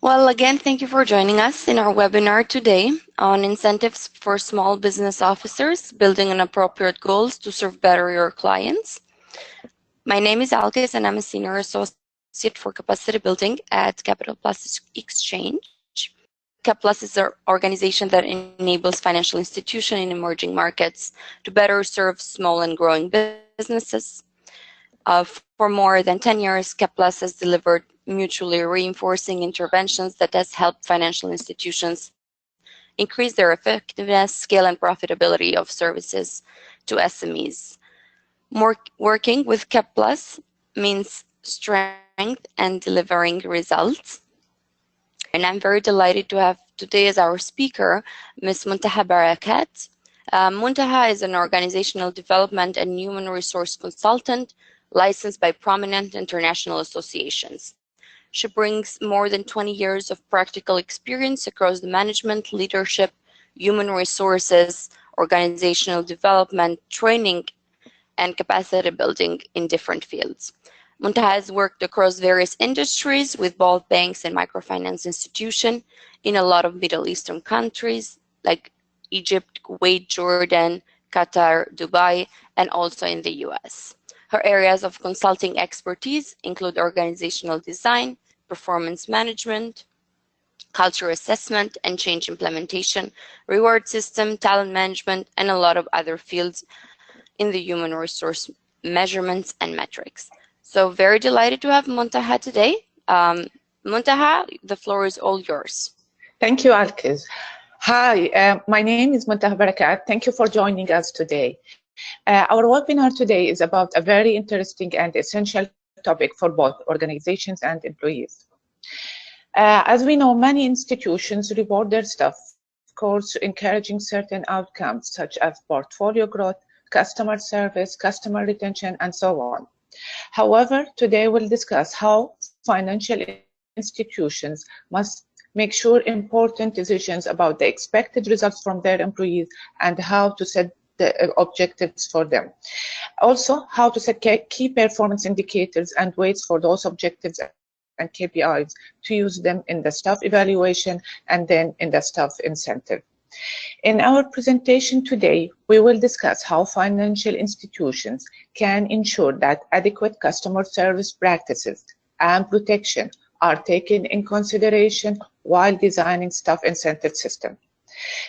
Well, again, thank you for joining us in our webinar today on incentives for small business officers, building an appropriate goals to serve better your clients. My name is Alkis and I'm a senior associate for capacity building at CapPlus Exchange. CapPlus is an organization that enables financial institutions in emerging markets to better serve small and growing businesses. For more than 10 years, CapPlus has delivered mutually reinforcing interventions that has helped financial institutions increase their effectiveness, scale, and profitability of services to SMEs. Working with CapPlus means strength and delivering results. And I'm very delighted to have today as our speaker, Ms. Muntaha Barakat. Muntaha is an organizational development and human resource consultant licensed by prominent international associations. She brings more than 20 years of practical experience across the management, leadership, human resources, organizational development, training, and capacity building in different fields. Muntaha has worked across various industries with both banks and microfinance institutions in a lot of Middle Eastern countries like Egypt, Kuwait, Jordan, Qatar, Dubai, and also in the US. Her areas of consulting expertise include organizational design, performance management, culture assessment and change implementation, reward system, talent management, and a lot of other fields in the human resource measurements and metrics. So very delighted to have Muntaha today. Muntaha, the floor is all yours. Thank you, Alkis. Hi, my name is Muntaha Barakat. Thank you for joining us today. Our webinar today is about a very interesting and essential topic for both organizations and employees. As we know, many institutions reward their staff, of course, encouraging certain outcomes such as portfolio growth, customer service, customer retention, and so on. However, today we'll discuss how financial institutions must make sure important decisions about the expected results from their employees and how to set the objectives for them. Also, how to set key performance indicators and weights for those objectives and KPIs to use them in the staff evaluation and then in the staff incentive. In our presentation today, we will discuss how financial institutions can ensure that adequate customer service practices and protection are taken in consideration while designing staff incentive system.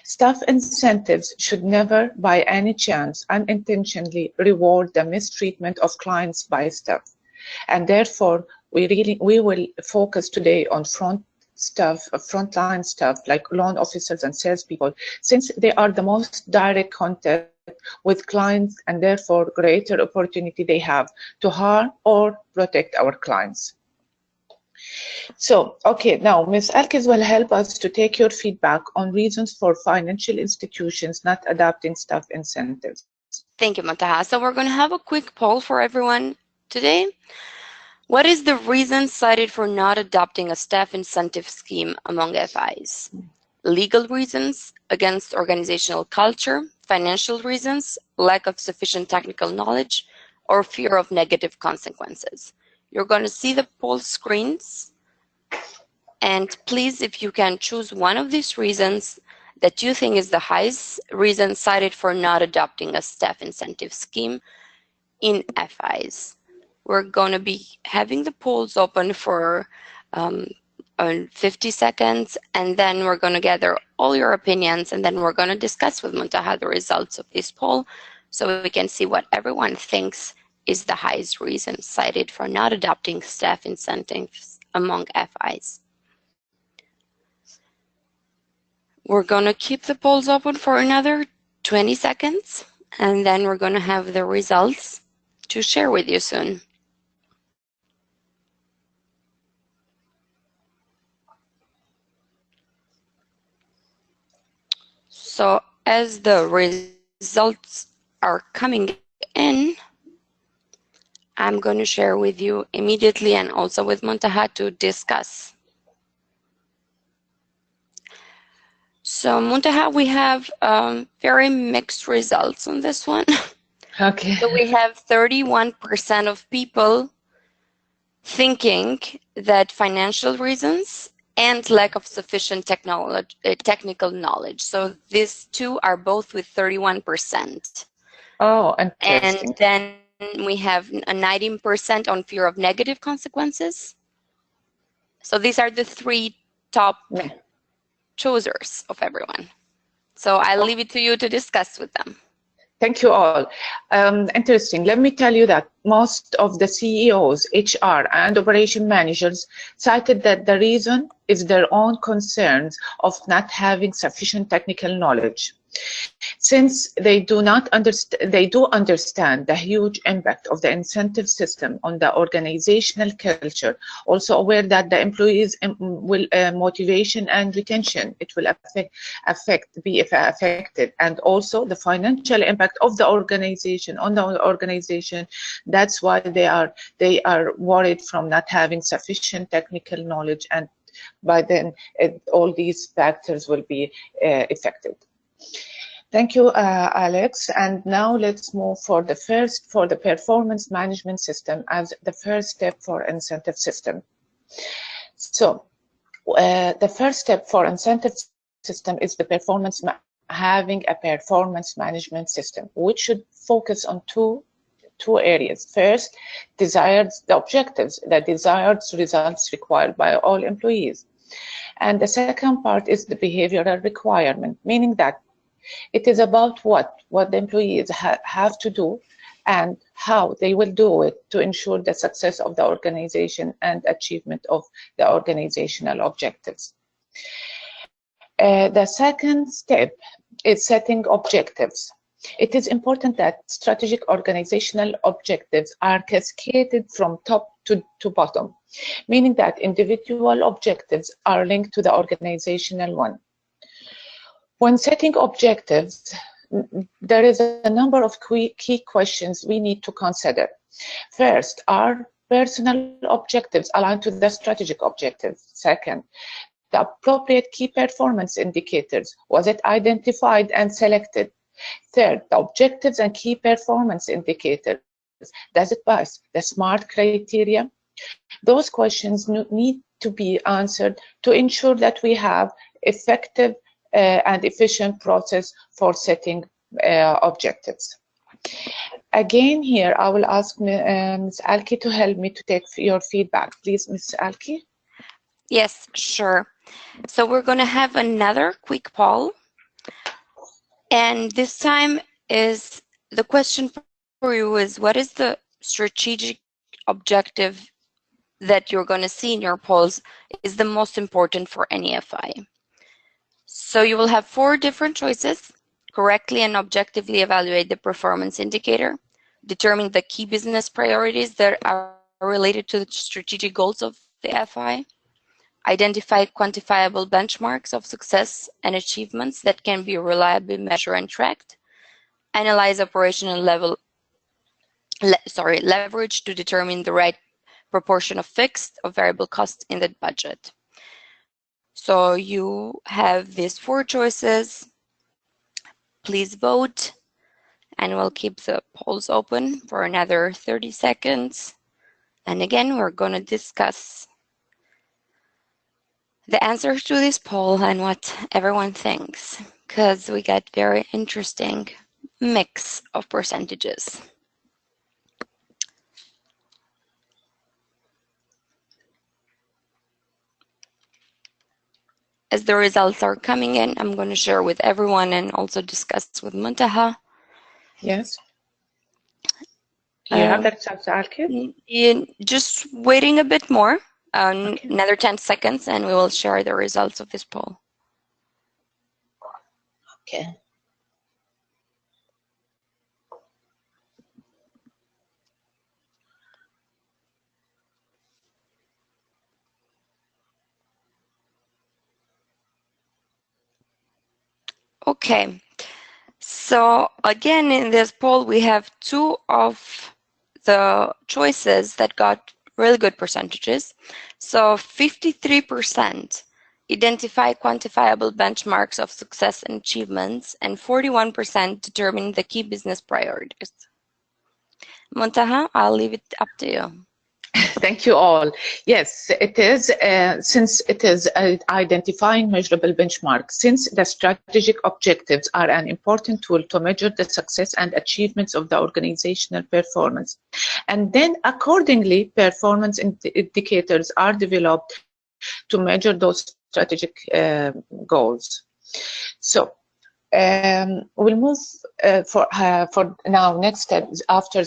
Staff incentives should never, by any chance, unintentionally reward the mistreatment of clients by staff. And therefore, we will focus today on frontline staff like loan officers and salespeople, since they are the most direct contact with clients and therefore greater opportunity they have to harm or protect our clients. So, okay, now Ms. Alkis will help us to take your feedback on reasons for financial institutions not adopting staff incentives. Thank you, Muntaha. So we're going to have a quick poll for everyone today. What is the reason cited for not adopting a staff incentive scheme among FIs? Legal reasons, against organizational culture, financial reasons, lack of sufficient technical knowledge, or fear of negative consequences. You're going to see the poll screens. And please, if you can choose one of these reasons that you think is the highest reason cited for not adopting a staff incentive scheme in FIs. We're going to be having the polls open for 50 seconds, and then we're going to gather all your opinions, and then we're going to discuss with Muntaha the results of this poll so we can see what everyone thinks is the highest reason cited for not adopting staff incentives among FIs. We're going to keep the polls open for another 20 seconds, and then we're going to have the results to share with you soon. So as the results are coming in, I'm going to share with you immediately and also with Muntaha to discuss. So Muntaha, we have very mixed results on this one. Okay. So we have 31% of people thinking that financial reasons and lack of sufficient technical knowledge. So these two are both with 31%. Oh, interesting. And then we have a 19% on fear of negative consequences. So these are the three top choosers of everyone. So I'll leave it to you to discuss with them. Thank you all. Interesting. Let me tell you that most of the CEOs, HR, and operation managers cited that the reason is their own concerns of not having sufficient technical knowledge. Since they do understand the huge impact of the incentive system on the organizational culture, also aware that the employees will motivation and retention, it will be affected, and also the financial impact of the organization on the organization. That's why they are worried from not having sufficient technical knowledge, and by then all these factors will be affected. Thank you, Alex. And now let's move for the performance management system as the first step for incentive system. So the first step for incentive system is the having a performance management system, which should focus on two areas. First, the objectives, the desired results required by all employees. And the second part is the behavioral requirement, meaning that it is about what the employees have to do and how they will do it to ensure the success of the organization and achievement of the organizational objectives. The second step is setting objectives. It is important that strategic organizational objectives are cascaded from top to bottom, meaning that individual objectives are linked to the organizational one. When setting objectives, there is a number of key questions we need to consider. First, are personal objectives aligned to the strategic objectives? Second, the appropriate key performance indicators, was it identified and selected? Third, the objectives and key performance indicators, does it pass the SMART criteria? Those questions need to be answered to ensure that we have effective and efficient process for setting objectives. Again, here I will ask Ms. Alki to help me to take your feedback. Please, Ms. Alki. Yes, sure. So we're going to have another quick poll. And this time is the question for you is, what is the strategic objective that you're going to see in your polls is the most important for any FI? So you will have 4 different choices: correctly and objectively evaluate the performance indicator, determine the key business priorities that are related to the strategic goals of the FI, identify quantifiable benchmarks of success and achievements that can be reliably measured and tracked, analyze operational leverage to determine the right proportion of fixed or variable costs in the budget. So you have these 4 choices. Please vote, and we'll keep the polls open for another 30 seconds. And again, we're going to discuss the answers to this poll and what everyone thinks, because we got very interesting mix of percentages. As the results are coming in, I'm going to share with everyone and also discuss with Muntaha. Yes. Do you have that, Alki? Just waiting a bit more, okay. Another 10 seconds, and we will share the results of this poll. Okay. Okay, so again, in this poll, we have 2 of the choices that got really good percentages. So 53% identify quantifiable benchmarks of success and achievements, and 41% determine the key business priorities. Muntaha, I'll leave it up to you. Thank you all. Yes, it is, since it is identifying measurable benchmarks, since the strategic objectives are an important tool to measure the success and achievements of the organizational performance. And then accordingly, performance indicators are developed to measure those strategic goals. So we'll move for now. Next step is after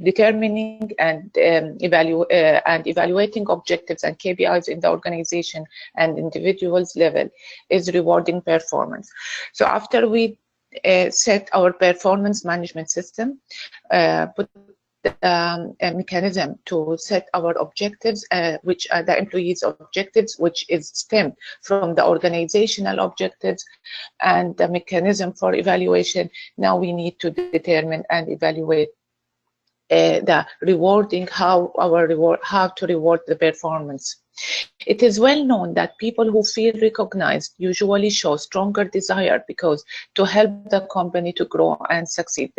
determining and evaluating objectives and KPIs in the organization and individuals level is rewarding performance. So after we set our performance management system, put a mechanism to set our objectives, which are the employees' objectives, which is stemmed from the organizational objectives, and the mechanism for evaluation. Now we need to determine and evaluate the rewarding, how to reward the performance. It is well known that people who feel recognized usually show stronger desire because to help the company to grow and succeed.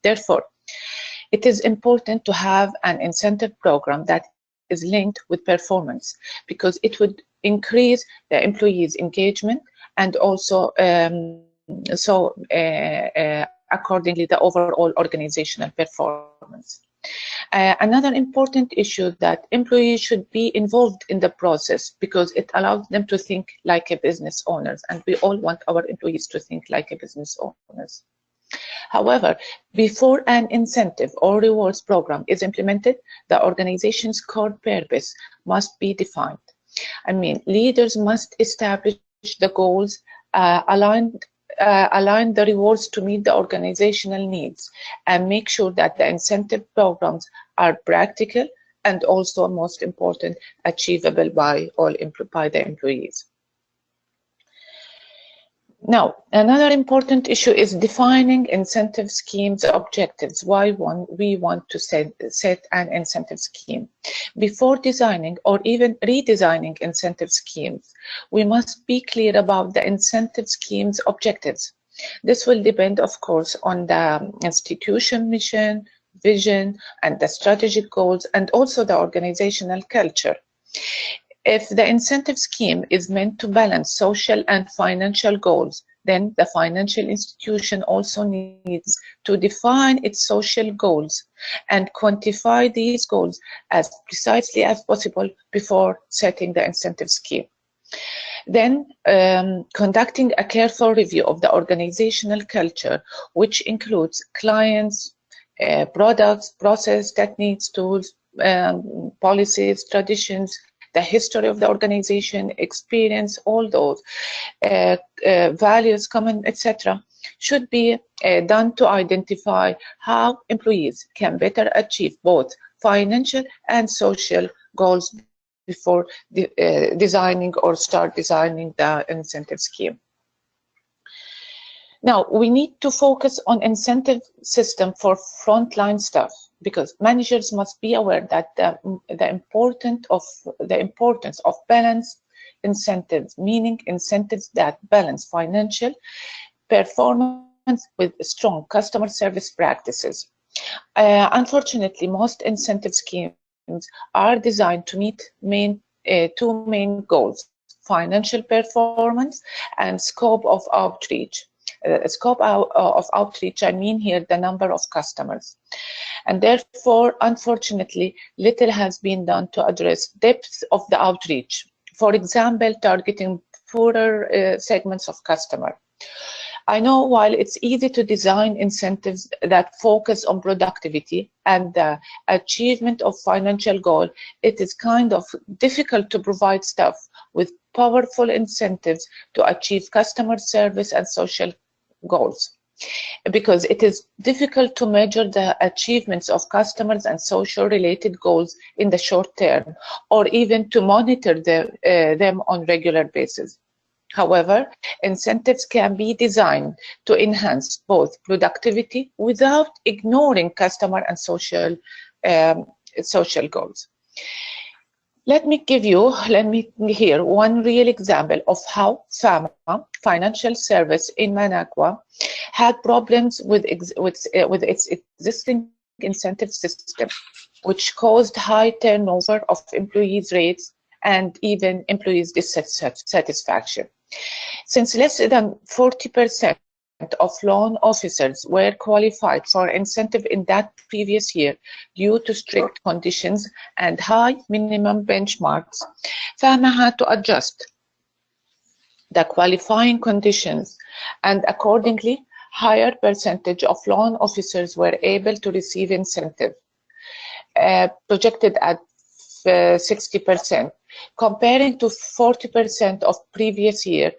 Therefore, it is important to have an incentive program that is linked with performance, because it would increase the employees' engagement and also accordingly the overall organizational performance. Another important issue that employees should be involved in the process, because it allows them to think like a business owners, and we all want our employees to think like a business owners. However, before an incentive or rewards program is implemented, the organization's core purpose must be defined. I mean, leaders must establish the goals, align the rewards to meet the organizational needs, and make sure that the incentive programs are practical and also, most important, achievable by the employees. Now, another important issue is defining incentive schemes objectives. Why we want to set an incentive scheme. Before designing or even redesigning incentive schemes, we must be clear about the incentive scheme's objectives. This will depend, of course, on the institution mission, vision, and the strategic goals, and also the organizational culture. If the incentive scheme is meant to balance social and financial goals, then the financial institution also needs to define its social goals and quantify these goals as precisely as possible before setting the incentive scheme. Then conducting a careful review of the organizational culture, which includes clients, products, process, techniques, tools, policies, traditions, the history of the organization, experience, all those values, common, etc., should be done to identify how employees can better achieve both financial and social goals before designing or start designing the incentive scheme. Now, we need to focus on incentive system for frontline staff, because managers must be aware that the importance of balanced incentives, meaning incentives that balance financial performance with strong customer service practices. Unfortunately, most incentive schemes are designed to meet two main goals: financial performance and scope of outreach. Scope of outreach, I mean here the number of customers. And therefore, unfortunately, little has been done to address depth of the outreach. For example, targeting poorer segments of customer. I know while it's easy to design incentives that focus on productivity and the achievement of financial goal, it is kind of difficult to provide staff with powerful incentives to achieve customer service and social goals, because it is difficult to measure the achievements of customers and social related goals in the short term, or even to monitor them on regular basis. However, incentives can be designed to enhance both productivity without ignoring customer and social goals. Let me hear one real example of how FAMA, Financial Service in Managua, had problems with its existing incentive system. which caused high turnover of employees' rates and even employees' dissatisfaction. Since less than 40% of loan officers were qualified for incentive in that previous year due to strict conditions and high minimum benchmarks, FAMA had to adjust the qualifying conditions, and accordingly, higher percentage of loan officers were able to receive incentive, projected at 60%, comparing to 40% of previous year.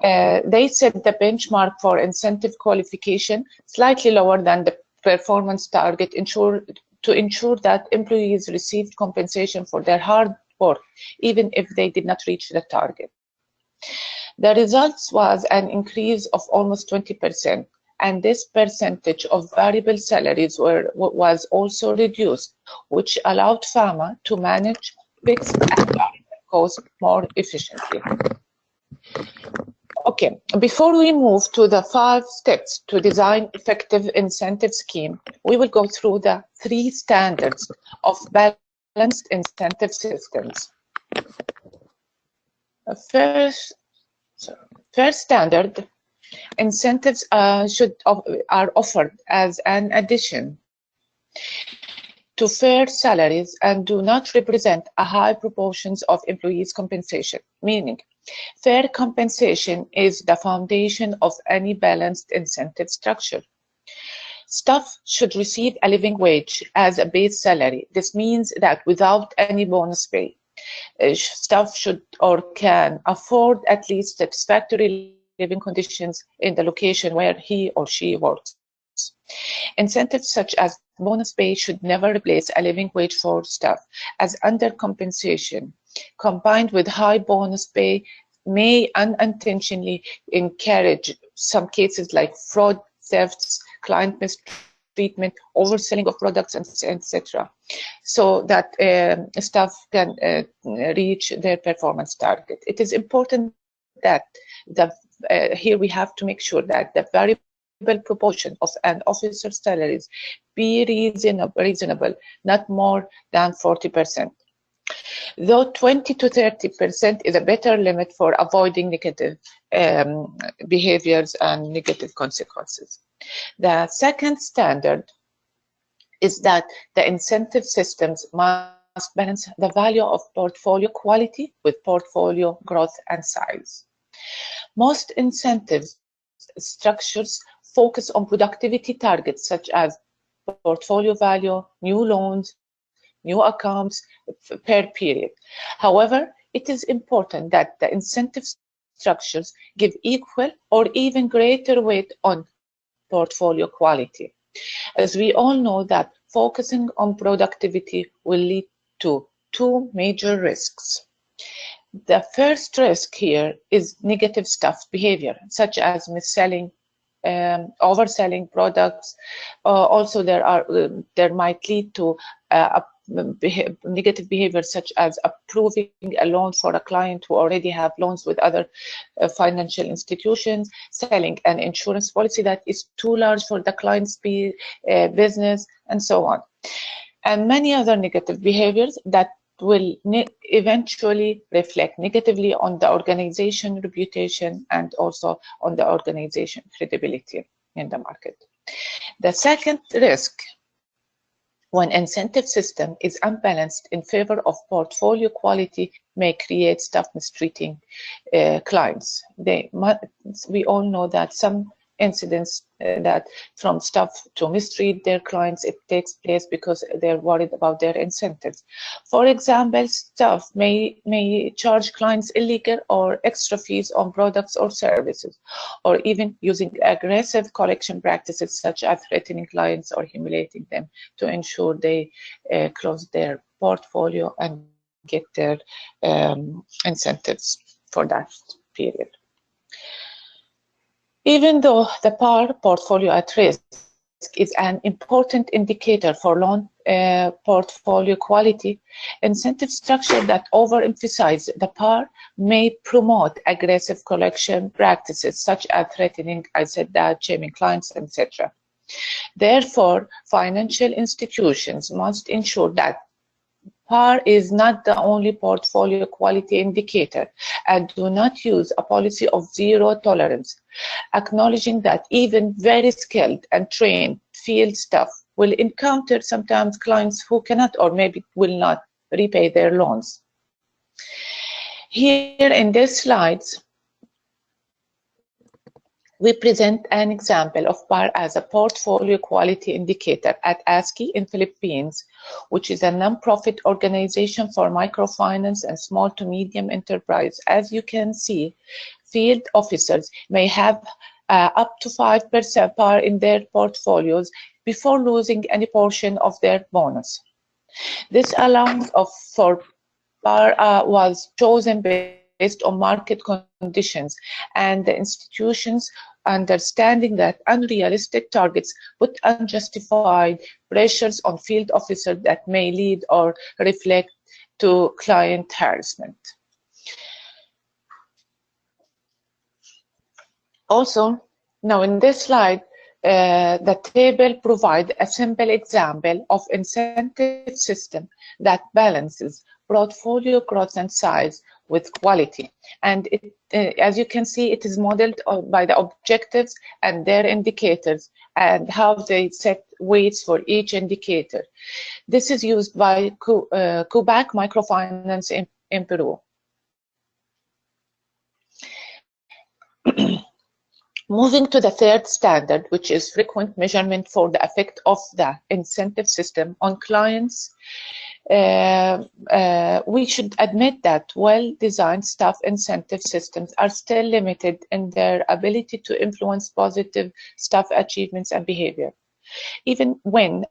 They set the benchmark for incentive qualification slightly lower than the performance target to ensure that employees received compensation for their hard work, even if they did not reach the target. The results was an increase of almost 20%, and this percentage of variable salaries was also reduced, which allowed FAMA to manage fixed and variable costs more efficiently. Okay, before we move to the 5 steps to design effective incentive scheme, we will go through the 3 standards of balanced incentive systems. First standard, incentives are offered as an addition to fair salaries and do not represent a high proportions of employees' compensation, meaning fair compensation is the foundation of any balanced incentive structure. Staff should receive a living wage as a base salary. This means that without any bonus pay, staff should or can afford at least satisfactory living conditions in the location where he or she works. Incentives such as bonus pay should never replace a living wage for staff, as undercompensation combined with high bonus pay may unintentionally encourage some cases like fraud, thefts, client mistreatment, overselling of products, etc., so that staff can reach their performance target. It is important that here we have to make sure that the variable proportion of an officer's salaries be reasonable, not more than 40%. Though 20 to 30% is a better limit for avoiding negative behaviors and negative consequences. The second standard is that the incentive systems must balance the value of portfolio quality with portfolio growth and size. Most incentives structures focus on productivity targets such as portfolio value, new loans, new accounts per period. However, it is important that the incentive structures give equal or even greater weight on portfolio quality, as we all know that focusing on productivity will lead to 2 major risks. The first risk here is negative staff behavior, such as mis-selling, overselling products. Also, there might lead to negative behavior such as approving a loan for a client who already have loans with other financial institutions, selling an insurance policy that is too large for the client's business, and so on. And many other negative behaviors that will eventually reflect negatively on the organization reputation and also on the organization credibility in the market. The second risk, when incentive system is unbalanced in favor of portfolio quality, may create staff mistreating clients. We all know that some incidents that from staff to mistreat their clients, it takes place because they're worried about their incentives. For example, staff may charge clients illegal or extra fees on products or services, or even using aggressive collection practices such as threatening clients or humiliating them to ensure they close their portfolio and get their incentives for that period. Even though the PAR, portfolio at risk, is an important indicator for loan portfolio quality, incentive structure that overemphasize the PAR may promote aggressive collection practices such as threatening, I said that, shaming clients, etc. Therefore, financial institutions must ensure that PAR is not the only portfolio quality indicator and do not use a policy of zero tolerance, acknowledging that even very skilled and trained field staff will encounter sometimes clients who cannot or maybe will not repay their loans. Here in these slides, we present an example of PAR as a portfolio quality indicator at ASCII in Philippines, which is a non-profit organization for microfinance and small to medium enterprise. As you can see, field officers may have up to 5% PAR in their portfolios before losing any portion of their bonus. This allowance for PAR was chosen based on market conditions and the institutions understanding that unrealistic targets put unjustified pressures on field officers that may lead or reflect to client harassment. Also, now in this slide, the table provides a simple example of incentive system that balances portfolio growth and size with quality. And as you can see, it is modeled by the objectives and their indicators and how they set weights for each indicator. This is used by COOPAC Microfinance in Peru. Moving to the third standard, which is frequent measurement for the effect of the incentive system on clients. We should admit that well-designed staff incentive systems are still limited in their ability to influence positive staff achievements and behavior. Even when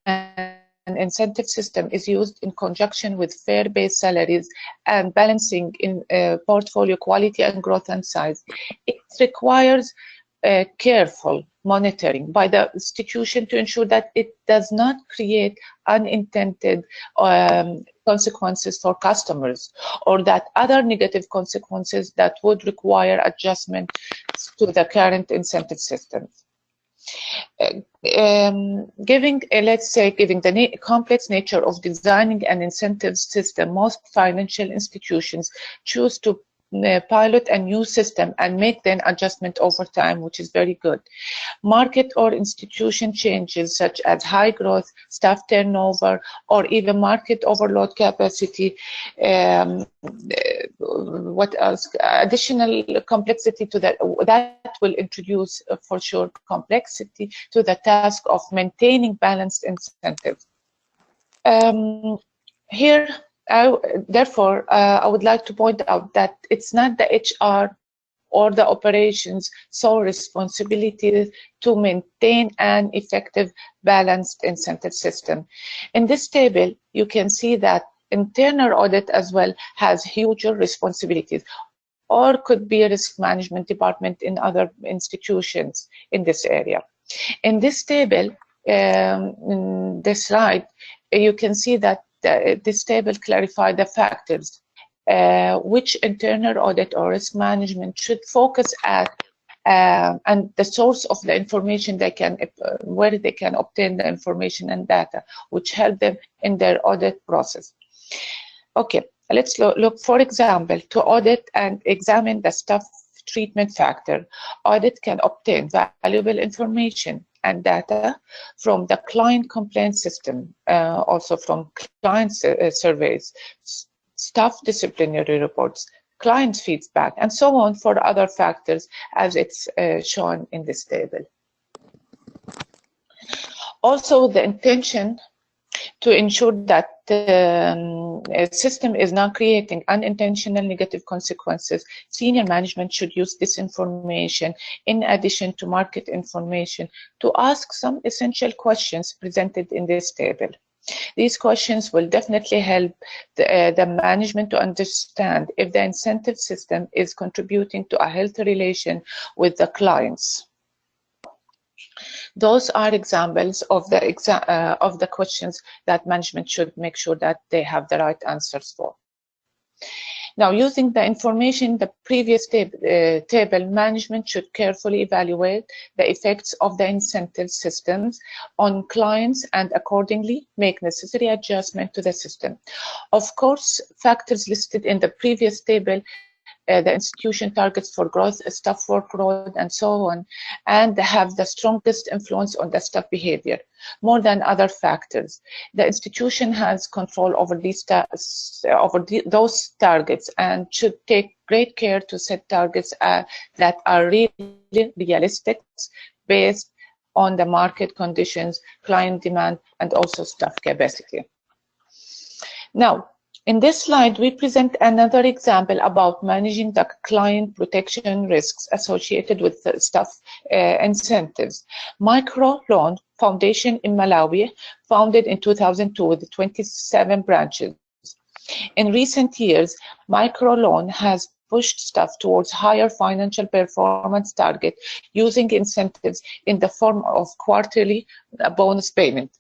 an incentive system is used in conjunction with fair-based salaries and balancing in portfolio quality and growth and size, it requires careful monitoring by the institution to ensure that it does not create unintended consequences for customers or that other negative consequences that would require adjustment to the current incentive systems. Given the complex nature of designing an incentive system, most financial institutions choose to pilot a new system and make then adjustment over time, which is very good. Market or institution changes such as high growth, staff turnover, or even market overload capacity. What else? Additional complexity to that will introduce for sure complexity to the task of maintaining balanced incentives. Here, therefore, I would like to point out that it's not the HR or the operations' sole responsibility to maintain an effective, balanced incentive system. In this table, you can see that internal audit as well has huge responsibilities, or could be a risk management department in other institutions in this area. In this table, in this slide, you can see that this table clarifies the factors which internal audit or risk management should focus at and the source of the information they can, where they can obtain the information and data, which help them in their audit process. Okay, let's look, for example, to audit and examine the staff treatment factor. Audit can obtain valuable information and data from the client complaint system, also from client surveys, staff disciplinary reports, client feedback, and so on for other factors as it's shown in this table. Also, the intention to ensure that the system is not creating unintentional negative consequences, senior management should use this information in addition to market information to ask some essential questions presented in this table. These questions will definitely help the management to understand if the incentive system is contributing to a healthy relation with the clients. Those are examples of the questions that management should make sure that they have the right answers for. Now, using the information in the previous table, management should carefully evaluate the effects of the incentive systems on clients and accordingly make necessary adjustment to the system. Of course, factors listed in the previous table, the institution targets for growth, staff workload, and so on, and have the strongest influence on the staff behavior, more than other factors. The institution has control over those targets and should take great care to set targets that are really realistic, based on the market conditions, client demand, and also staff capacity. Now, in this slide, we present another example about managing the client protection risks associated with the staff incentives. Microloan Foundation in Malawi, founded in 2002 with 27 branches. In recent years, Microloan has pushed staff towards higher financial performance target using incentives in the form of quarterly bonus payment.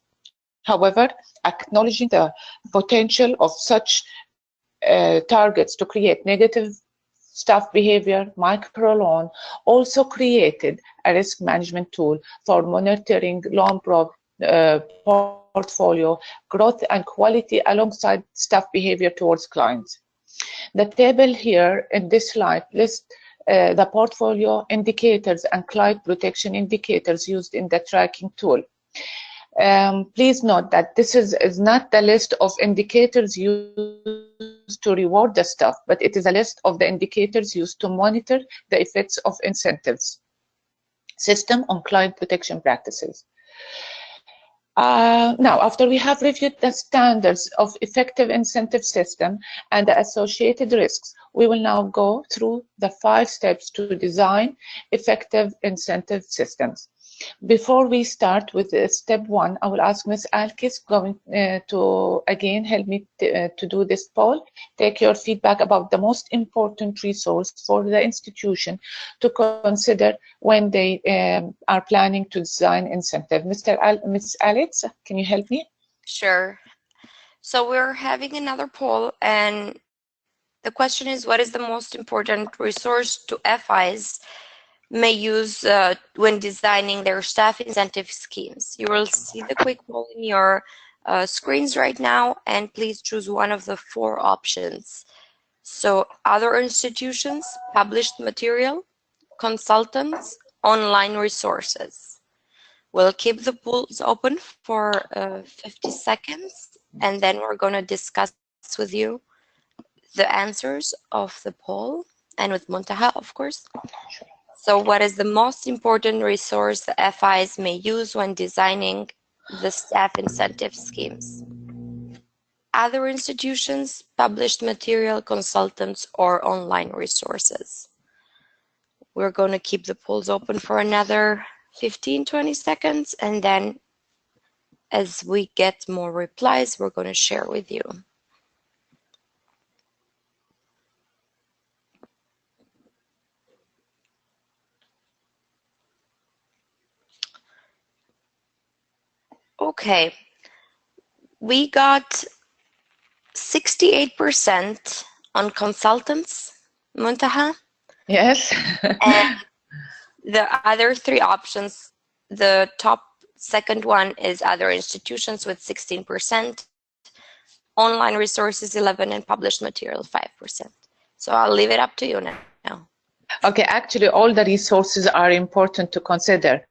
However, acknowledging the potential of such targets to create negative staff behavior, Microloan also created a risk management tool for monitoring loan portfolio growth and quality alongside staff behavior towards clients. The table here in this slide lists the portfolio indicators and client protection indicators used in the tracking tool. Please note that this is not the list of indicators used to reward the staff, but it is a list of the indicators used to monitor the effects of incentives system on client protection practices. Now, after we have reviewed the standards of effective incentive system and the associated risks, we will now go through the 5 steps to design effective incentive systems. Before we start with step 1, I will ask Ms. Alkis going to again help me to do this poll. Take your feedback about the most important resource for the institution to consider when they are planning to design incentive. Ms. Alex, can you help me? Sure. So we're having another poll, and the question is, what is the most important resource to FIs may use when designing their staff incentive schemes? You will see the quick poll in your screens right now, and please choose one of the 4 options. So other institutions, published material, consultants, online resources. We'll keep the polls open for 50 seconds, and then we're going to discuss with you the answers of the poll, and with Muntaha, of course. So what is the most important resource the FIs may use when designing the staff incentive schemes? Other institutions, published material, consultants, or online resources. We're going to keep the polls open for another 15-20 seconds, and then as we get more replies, we're going to share with you. Okay, we got 68% on consultants, Muntaha. Yes. And the other 3 options, the top second one is other institutions with 16%, online resources 11%, and published material 5%. So I'll leave it up to you now. Okay, actually all the resources are important to consider.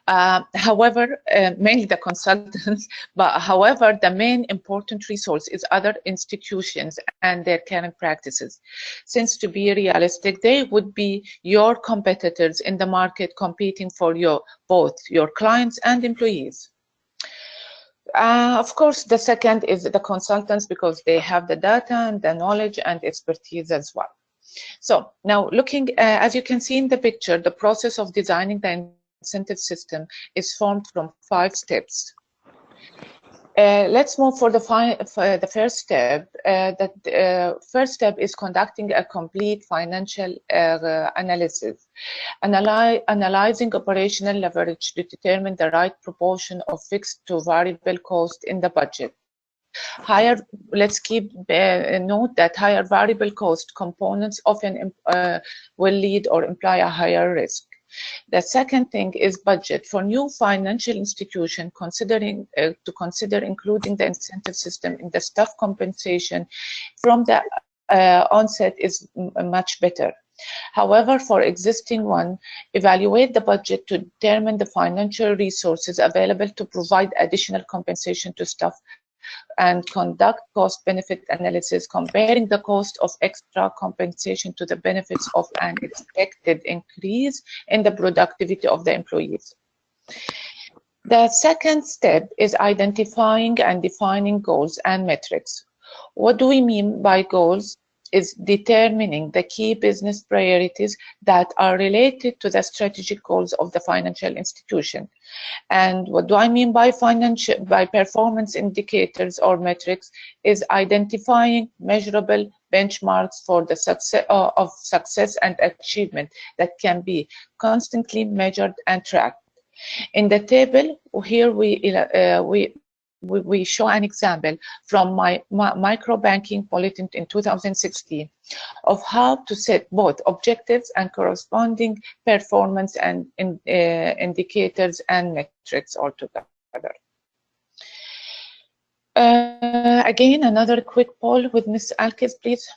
However, mainly the consultants, but however, the main important resource is other institutions and their current practices. Since, to be realistic, they would be your competitors in the market competing for both your clients and employees. Of course, the second is the consultants, because they have the data and the knowledge and expertise as well. So now looking, as you can see in the picture, the process of designing the incentive system is formed from 5 steps. Let's move for the first step. The first step is conducting a complete financial analysis, analyzing operational leverage to determine the right proportion of fixed to variable cost in the budget. Let's keep note that higher variable cost components often will lead or imply a higher risk. The second thing is budget. For new financial institution, to consider including the incentive system in the staff compensation from the onset is much better. However, for existing one, evaluate the budget to determine the financial resources available to provide additional compensation to staff and conduct cost-benefit analysis, comparing the cost of extra compensation to the benefits of an expected increase in the productivity of the employees. The second step is identifying and defining goals and metrics. What do we mean by goals? Is determining the key business priorities that are related to the strategic goals of the financial institution. And what do I mean by performance indicators or metrics? Is identifying measurable benchmarks for the success and achievement that can be constantly measured and tracked. In the table here we show an example from my microbanking bulletin in 2016 of how to set both objectives and corresponding performance and indicators and metrics altogether. Again, another quick poll with Ms. Alkes, please.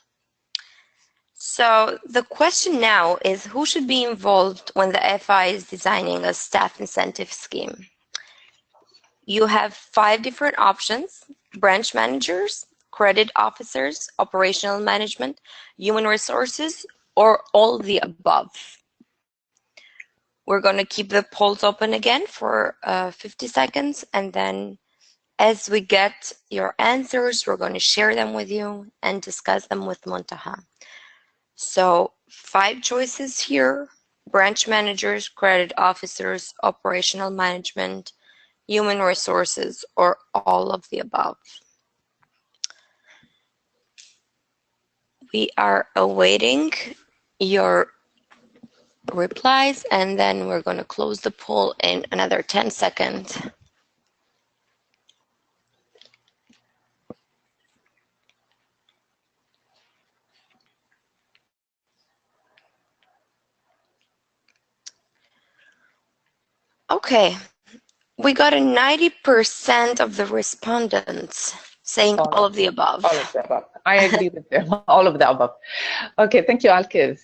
So the question now is, who should be involved when the FI is designing a staff incentive scheme? You have 5 different options: branch managers, credit officers, operational management, human resources, or all the above. We're going to keep the polls open again for 50 seconds, and then as we get your answers, we're going to share them with you and discuss them with Muntaha. So 5 choices here: branch managers, credit officers, operational management, human resources, or all of the above. We are awaiting your replies, and then we're going to close the poll in another 10 seconds. Okay. We got a 90% of the respondents saying all of the above. All of the above. I agree with them. All of the above. Okay, thank you, Alkes.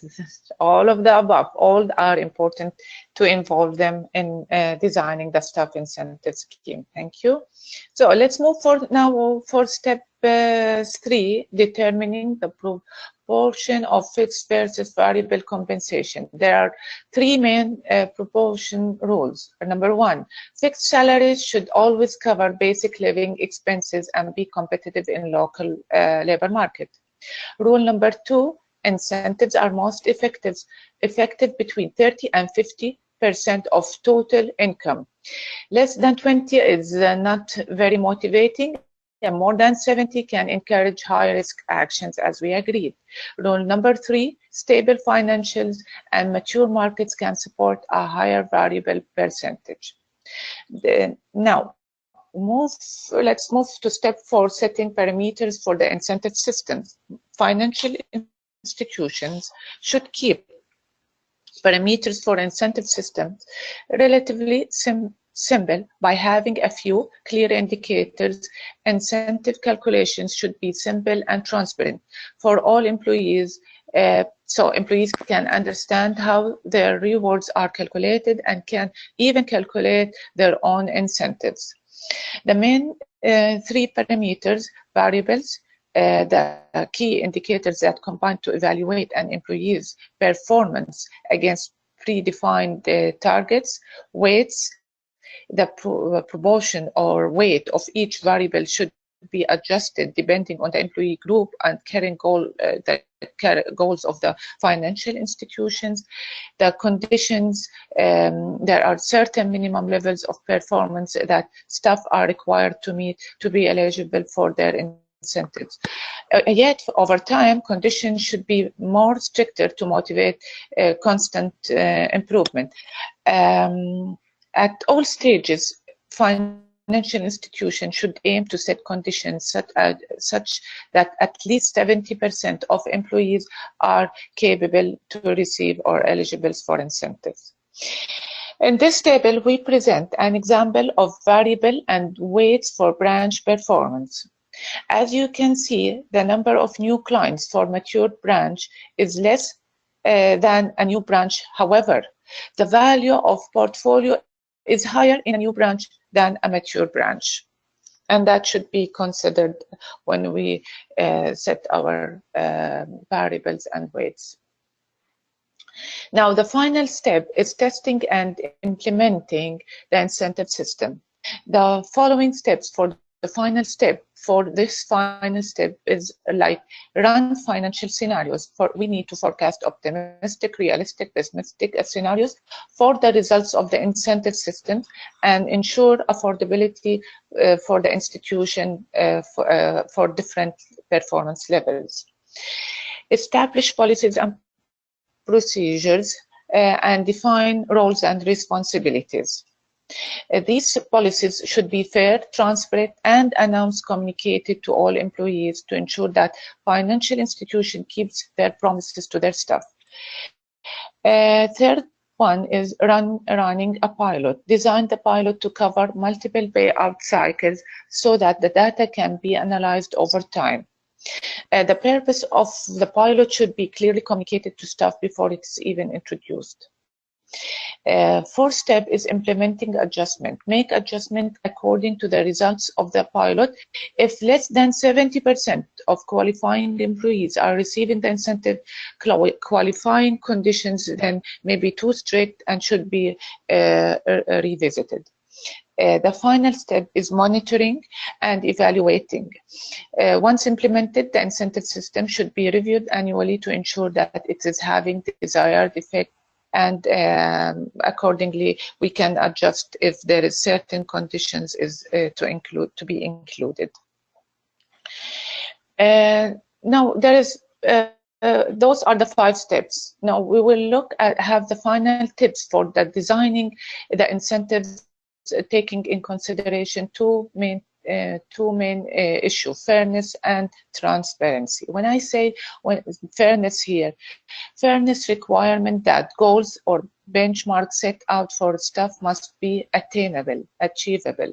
All of the above. All are important to involve them in designing the staff incentive scheme. Thank you. So let's move forward now for step 3, determining the proportion of fixed versus variable compensation. There are 3 main proportion rules. Number 1, fixed salaries should always cover basic living expenses and be competitive in local labor market. Rule number 2, incentives are most effective between 30 and 50% of total income. Less than 20 is not very motivating, and more than 70 can encourage high-risk actions, as we agreed. Rule number 3, stable financials and mature markets can support a higher variable percentage. Now, let's move to step 4, setting parameters for the incentive systems. Financial institutions should keep parameters for incentive systems relatively simple by having a few clear indicators. Incentive calculations should be simple and transparent for all employees, so employees can understand how their rewards are calculated and can even calculate their own incentives. The main 3 parameters, variables, the key indicators that combine to evaluate an employee's performance against predefined targets. Weights, the proportion or weight of each variable should be adjusted depending on the employee group and carrying goals of the financial institutions. The conditions, there are certain minimum levels of performance that staff are required to meet to be eligible for their incentives. Yet, over time, conditions should be more stricter to motivate constant improvement. At all stages, financial financial institution should aim to set conditions such that at least 70% of employees are capable to receive or eligible for incentives. In this table, we present an example of variable and weights for branch performance. As you can see, the number of new clients for mature branch is less than a new branch. However, the value of portfolio is higher in a new branch than a mature branch. And that should be considered when we set our variables and weights. Now, the final step is testing and implementing the incentive system. The following steps for the final step for this final step is like run financial scenarios. We need to forecast optimistic, realistic, pessimistic scenarios for the results of the incentive system and ensure affordability for the institution for different performance levels. Establish policies and procedures and define roles and responsibilities. These policies should be fair, transparent, and announced, communicated to all employees to ensure that financial institution keeps their promises to their staff. Third one is running a pilot. Design the pilot to cover multiple payout cycles so that the data can be analyzed over time. The purpose of the pilot should be clearly communicated to staff before it's even introduced. Fourth step is implementing adjustment. Make adjustment according to the results of the pilot. If less than 70% of qualifying employees are receiving the incentive, qualifying conditions then may be too strict and should be revisited. The final step is monitoring and evaluating. Once implemented, the incentive system should be reviewed annually to ensure that it is having the desired effect, and accordingly we can adjust if there is certain conditions to be included. Now there is those are the 5 steps. Now we will have the final tips for the designing the incentives, taking in consideration two main issues: fairness and transparency. When I say fairness here, fairness requirement that goals or benchmarks set out for staff must be attainable, achievable.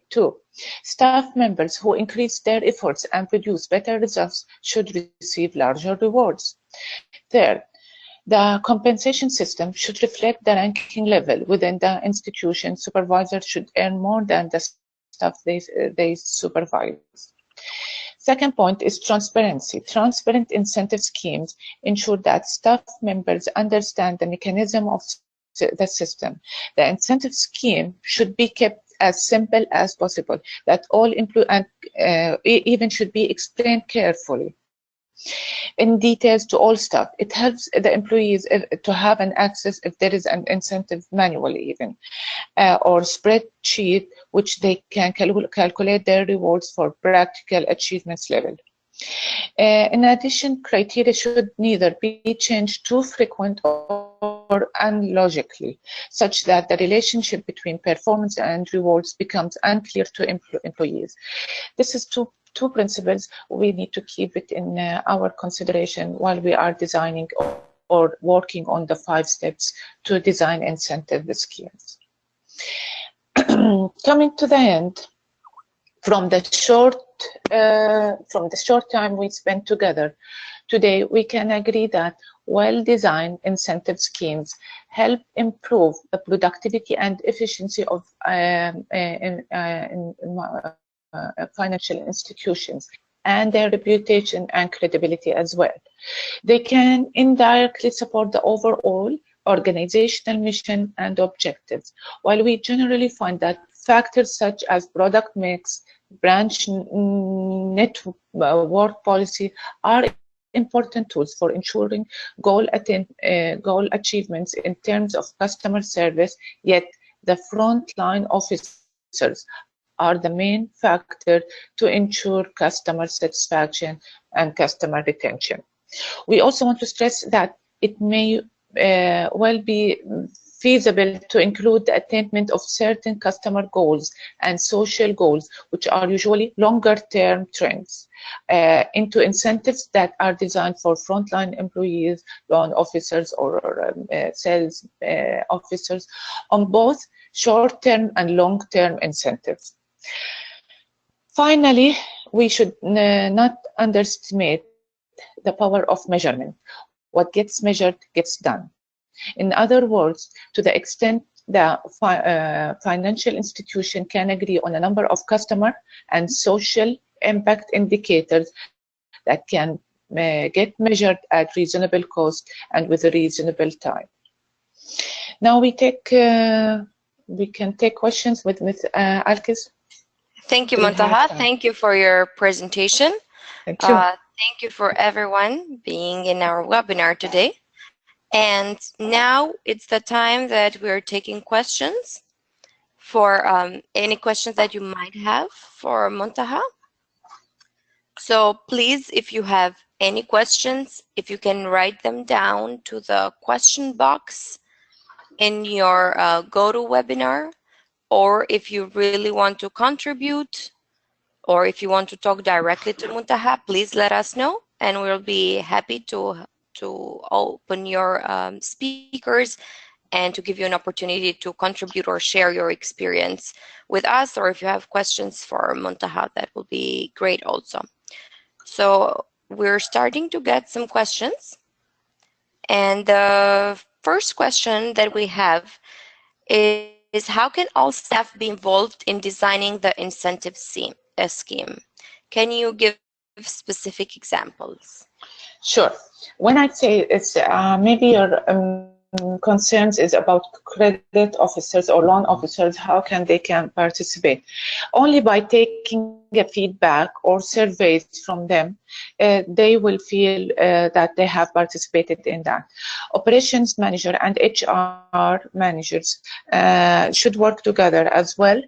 2, staff members who increase their efforts and produce better results should receive larger rewards. 3, the compensation system should reflect the ranking level within the institution. Supervisors should earn more than the staff they supervise. Second point is transparency. Transparent incentive schemes ensure that staff members understand the mechanism of the system. The incentive scheme should be kept as simple as possible, that all employees even should be explained carefully in details to all staff. It helps the employees to have an access if there is an incentive manually even, or spreadsheet which they can calculate their rewards for practical achievements level. In addition, criteria should neither be changed too frequent or unlogically, such that the relationship between performance and rewards becomes unclear to employees. This is two principles we need to keep it in our consideration while we are designing or working on the 5 steps to design incentive schemes. Coming to the end, from the short time we spent together today, we can agree that well-designed incentive schemes help improve the productivity and efficiency of financial institutions and their reputation and credibility as well. They can indirectly support the overall organizational mission and objectives, while we generally find that factors such as product mix, branch network policy are important tools for ensuring goal achievements in terms of customer service, yet the frontline officers are the main factor to ensure customer satisfaction and customer retention. We also want to stress that it may well be feasible to include the attainment of certain customer goals and social goals, which are usually longer-term trends, into incentives that are designed for frontline employees, loan officers, or sales officers, on both short-term and long-term incentives. Finally, we should not underestimate the power of measurement. What gets measured gets done. In other words, to the extent the financial institution can agree on a number of customer and social impact indicators that can get measured at reasonable cost and with a reasonable time. Now we can take questions with Ms. Alkes. Thank you, Muntaha. Thank you for your presentation. Thank you. Thank you for everyone being in our webinar today. And now it's the time that we're taking questions for any questions that you might have for Muntaha. So please, if you have any questions, if you can write them down to the question box in your GoToWebinar, or if you really want to contribute, or if you want to talk directly to Muntaha, please let us know, and we'll be happy to open your speakers and to give you an opportunity to contribute or share your experience with us, or if you have questions for Muntaha, that will be great also. So we're starting to get some questions, and the first question that we have is how can all staff be involved in designing the incentive scheme? Can you give specific examples? Sure. When I say it's maybe your concerns is about credit officers or loan officers, how can they participate? Only by taking a feedback or surveys from them, they will feel that they have participated in that. Operations manager and HR managers should work together as well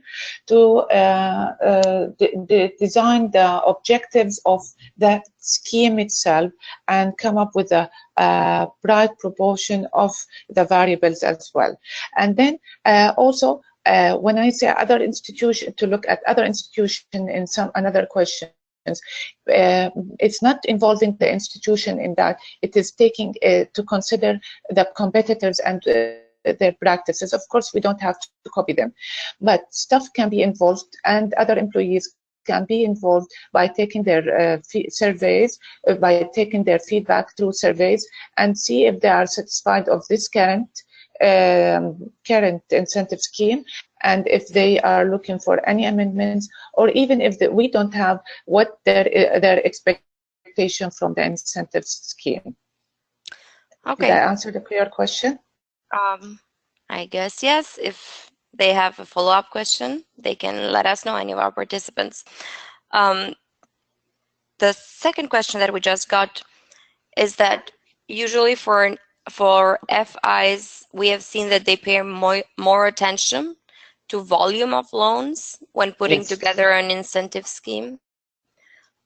to design the objectives of the scheme itself and come up with a right proportion of the variables as well. And then also, when I say other institution, to look at other institution in some another questions, it's not involving the institution in that. It is taking to consider the competitors and their practices. Of course, we don't have to copy them, but staff can be involved and other employees can be involved by taking their surveys, by taking their feedback through surveys, and see if they are satisfied of this current incentive scheme, and if they are looking for any amendments, or even if we don't have what their expectation from the incentive scheme. Okay. Did I answer the clear question? I guess yes. If they have a follow-up question, they can let us know, any of our participants. The second question that we just got is that usually for FIs, we have seen that they pay more attention to volume of loans when putting together an incentive scheme.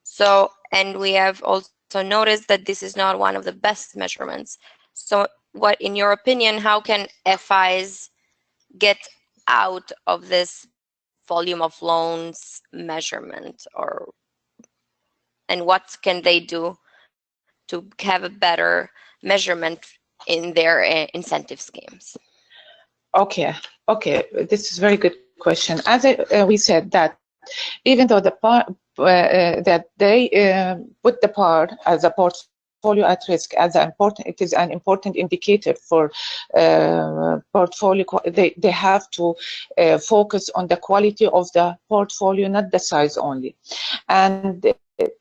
So, and we have also noticed that this is not one of the best measurements. So what, in your opinion, how can FIs get out of this volume of loans measurement, and what can they do to have a better measurement in their incentive schemes? Okay, this is a very good question. As we said, that even though the part that they put the part as a portfolio at risk as it is an important indicator for portfolio. They have to focus on the quality of the portfolio, not the size only, and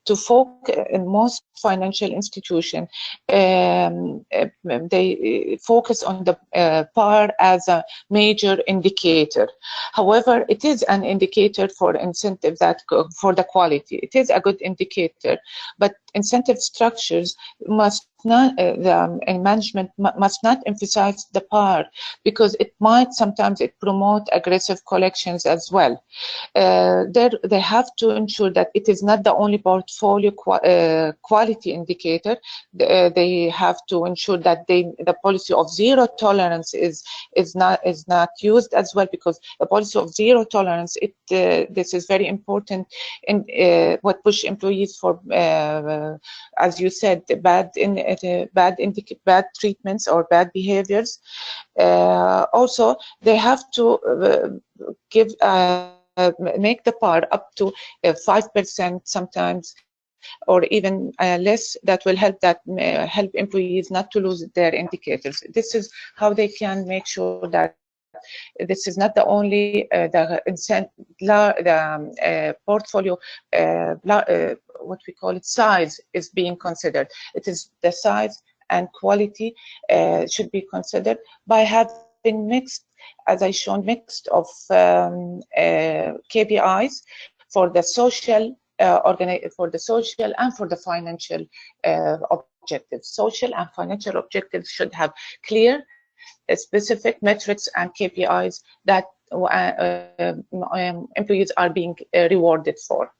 to focus in most financial institutions, they focus on the PAR as a major indicator. However, it is an indicator for incentive for the quality. It is a good indicator, but incentive structures must not, and management must not emphasize the PAR, because it might sometimes promote aggressive collections as well. They have to ensure that it is not the only portfolio quality quality indicator. They have to ensure that the policy of zero tolerance is not used as well, because the policy of zero tolerance, this is very important in what push employees for, as you said, bad treatments or bad behaviors. Also, they have to make the par up to 5% sometimes, or even less. That will help help employees not to lose their indicators. This is how they can make sure that this is not the only portfolio, what we call it, size is being considered. It is the size and quality should be considered by having mixed, as I shown, mixed of KPIs for the social for the social and for the financial objectives. Social and financial objectives should have clear, specific metrics and KPIs that employees are being rewarded for.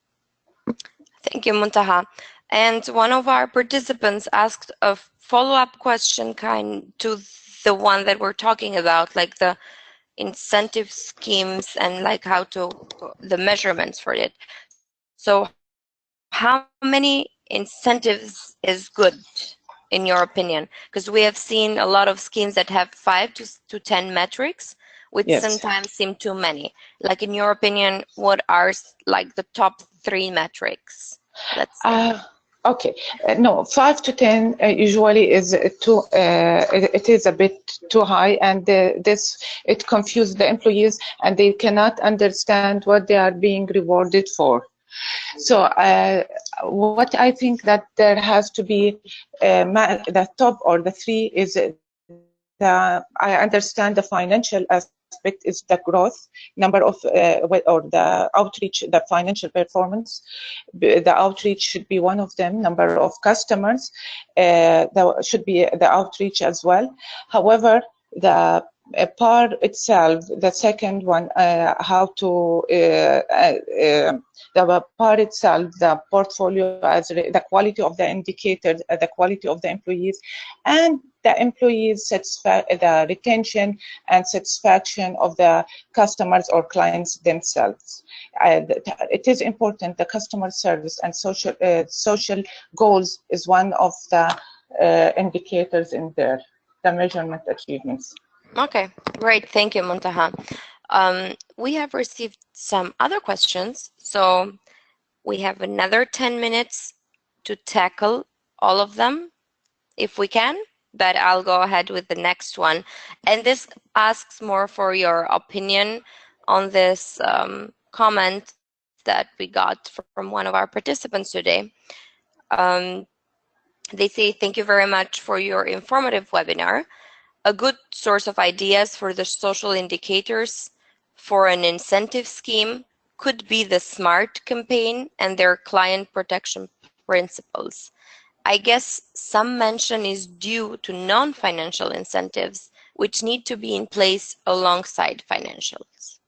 Thank you, Muntaha. And one of our participants asked a follow-up question to the one that we're talking about, like the incentive schemes and like the measurements for it. So how many incentives is good in your opinion? Because we have seen a lot of schemes that have 5 to 10 metrics, which sometimes seem too many. Like, in your opinion, what are like the top 3 metrics? Let's say. Okay, no, 5 to 10 usually is too. It is a bit too high, and it confuses the employees, and they cannot understand what they are being rewarded for. So what I think that there has to be the top or the 3 is I understand the financial aspect is the growth, number of or the outreach, the financial performance. The outreach should be one of them. Number of customers, that should be the outreach as well. However, the PAR itself, the second one, how to the PAR itself, the portfolio, as the quality of the indicators, the quality of the employees, and the employees' the retention and satisfaction of the customers or clients themselves. It is important. The customer service and social goals is one of the indicators in there, the measurement achievements. Okay, great. Thank you, Muntaha. We have received some other questions, so we have another 10 minutes to tackle all of them, if we can, but I'll go ahead with the next one. And this asks more for your opinion on this comment that we got from one of our participants today. They say, thank you very much for your informative webinar. A good source of ideas for the social indicators for an incentive scheme could be the SMART campaign and their client protection principles. I guess some mention is due to non-financial incentives, which need to be in place alongside financials.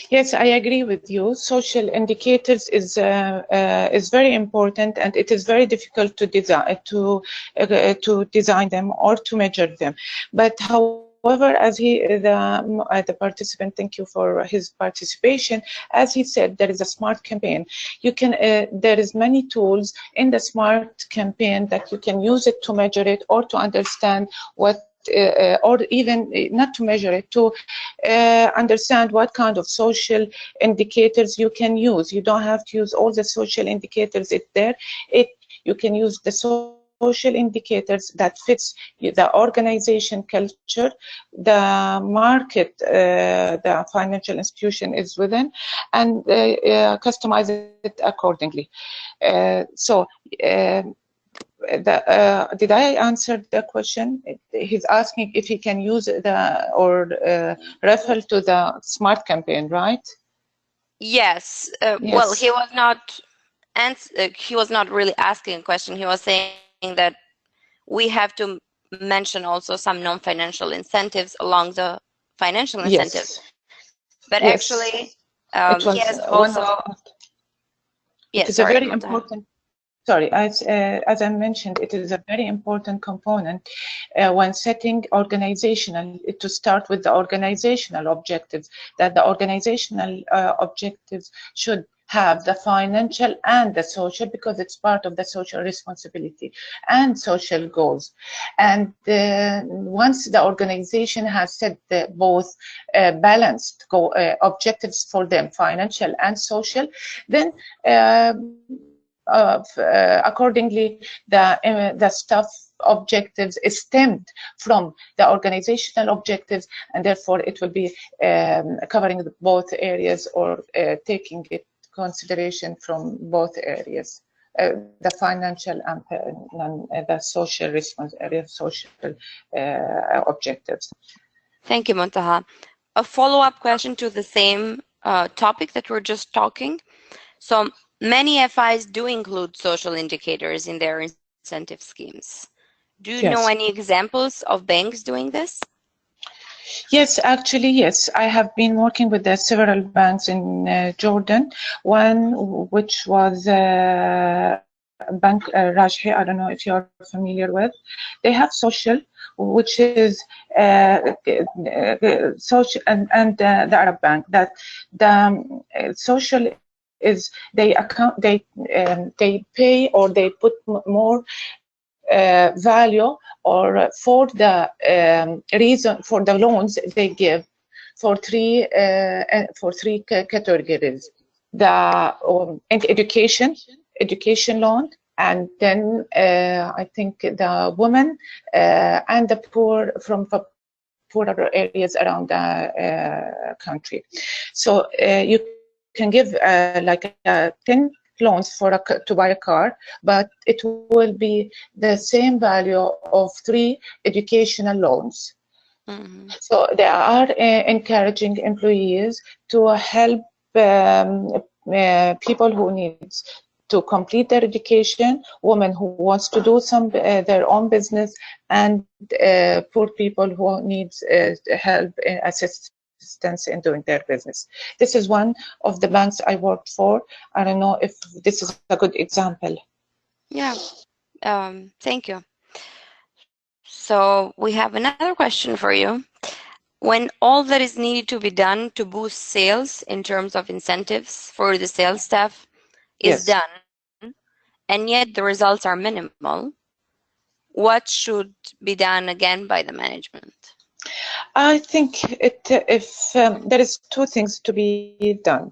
Yes, I agree with you. Social indicators is very important, and it is very difficult to design them or to measure them. But however, as the participant, thank you for his participation. As he said, there is a SMART campaign. You can there is many tools in the SMART campaign that you can use it to measure it or to understand what. Or even not to measure it, to understand what kind of social indicators you can use. You don't have to use all the social indicators you can use the social indicators that fits the organization culture, the market, the financial institution is within, and customize it accordingly. Did I answer the question? He's asking if he can use refer to the SMART campaign, right? Yes. Well, he was not really asking a question. He was saying that we have to mention also some non-financial incentives along the financial incentives. Yes. But yes. Actually, he has also. Yes, it's a very important. sorry, as I mentioned, it is a very important component when setting organizational, to start with the organizational objectives, that the organizational objectives should have the financial and the social, because it's part of the social responsibility and social goals. And once the organization has set both balanced objectives for them, financial and social, then accordingly, the staff objectives is stemmed from the organizational objectives, and therefore it will be covering both areas, or taking it consideration from both areas, the financial and the social social objectives. Thank you, Muntaha. A follow-up question to the same topic that we're just talking. So many FIs do include social indicators in their incentive schemes. Do you know any examples of banks doing this? Yes, actually, yes. I have been working with several banks in Jordan. One which was Bank Rajhi, I don't know if you're familiar with. They have social, which is social, and the Arab Bank. That the social is they pay, or they put more value, or for the reason for the loans they give for three categories: the education loan, and then I think the women and the poor from poorer areas around the country. So you can give like 10 loans for to buy a car, but it will be the same value of 3 educational loans. Mm-hmm. So they are encouraging employees to help people who need to complete their education, women who wants to do some their own business, and poor people who needs help and assistance in doing their business. This is one of the banks I worked for. I don't know if this is a good example. Yeah, thank you. So we have another question for you. When all that is needed to be done to boost sales in terms of incentives for the sales staff is done, and yet the results are minimal, what should be done again by the management? I think if there is 2 things to be done.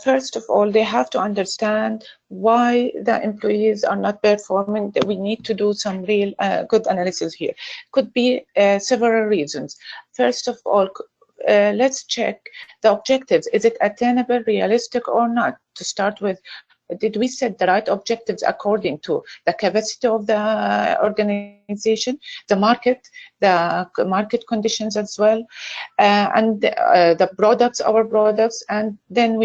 First of all, they have to understand why the employees are not performing. That we need to do some real good analysis here. Could be several reasons. First of all, let's check the objectives. Is it attainable, realistic, or not? To start with, did we set the right objectives according to the capacity of the organization, the market conditions as well, and the products, our products, and then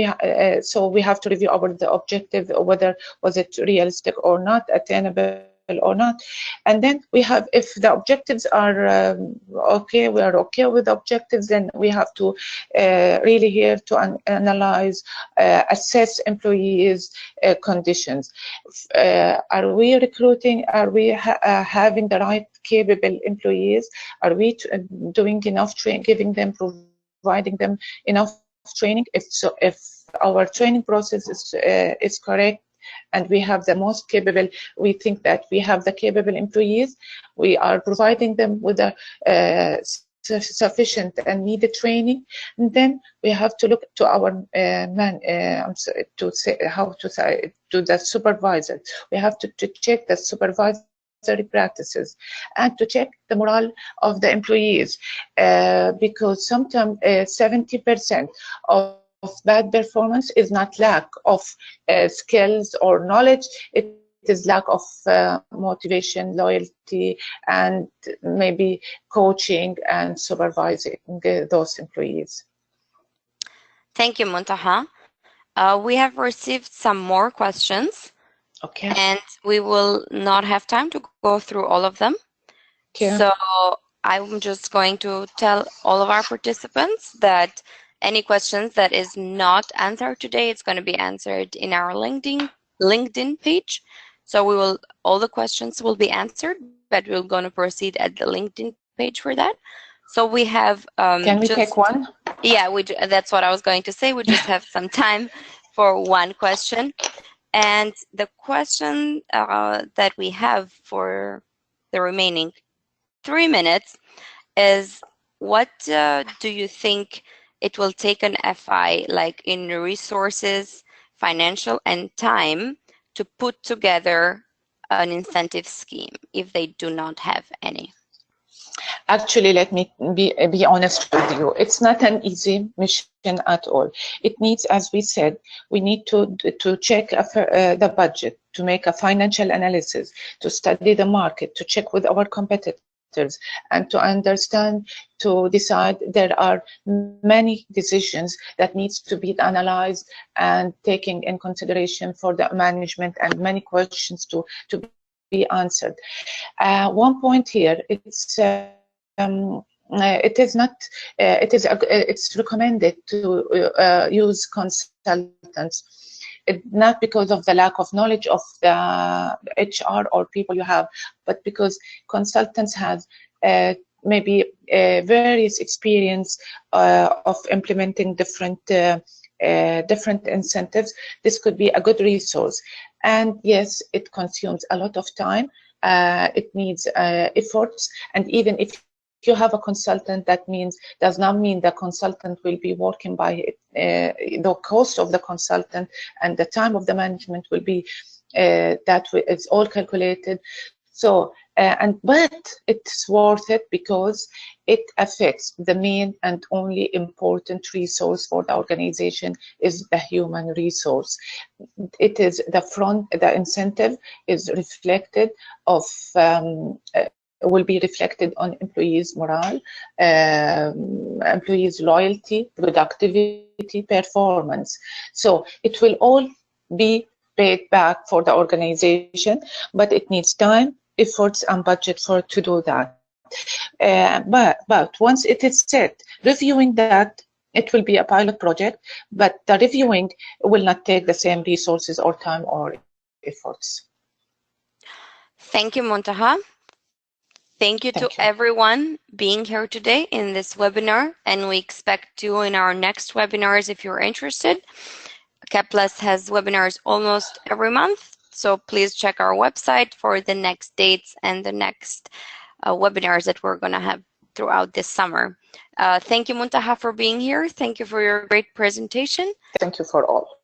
so we have to review the objective, whether was it realistic or not, attainable or not. And then we have, if the objectives are okay, we are okay with the objectives, then we have to really here to analyze, assess employees' conditions. Are we recruiting? Are we having the right capable employees? Are we doing enough training, providing them enough training? If so, if our training process is correct, and we have the most capable, we think that we have the capable employees, we are providing them with a sufficient and needed training, and then we have to look to our to the supervisor. We have to check the supervisory practices and to check the morale of the employees, because sometimes 70% of bad performance is not lack of skills or knowledge. It is lack of motivation, loyalty, and maybe coaching and supervising those employees. Thank you, Muntaha. We have received some more questions. Okay. And we will not have time to go through all of them. Okay. So I'm just going to tell all of our participants that any questions that is not answered today, it's going to be answered in our LinkedIn page. So all the questions will be answered, but we're going to proceed at the LinkedIn page for that. So we have Can we take one? Yeah, that's what I was going to say. We just have some time for one question. And the question that we have for the remaining 3 minutes is, what do you think it will take an FI, like in resources, financial, and time, to put together an incentive scheme if they do not have any? Actually, let me be honest with you. It's not an easy mission at all. It needs, as we said, we need to check the budget, to make a financial analysis, to study the market, to check with our competitors, and to understand, to decide. There are many decisions that needs to be analyzed and taken in consideration for the management, and many questions to be answered. One point here, it's recommended to use consultants, not because of the lack of knowledge of the HR or people you have, but because consultants have maybe various experience of implementing different incentives. This could be a good resource. And yes, it consumes a lot of time. It needs efforts, and even if you have a consultant, that does not mean the consultant will be working by the cost of the consultant and the time of the management will be it's all calculated. So but it's worth it because it affects the main and only important resource for the organization is the human resource. It is the incentive is reflected of will be reflected on employees' morale, employees' loyalty, productivity, performance. So it will all be paid back for the organization, but it needs time, efforts, and budget to do that. But once it is set, reviewing that, it will be a pilot project, but the reviewing will not take the same resources or time or efforts. Thank you, Muntaha. Thank you to everyone being here today in this webinar, and we expect you in our next webinars if you're interested. CapPlus has webinars almost every month, so please check our website for the next dates and the next webinars that we're going to have throughout this summer. Thank you, Muntaha, for being here. Thank you for your great presentation. Thank you for all.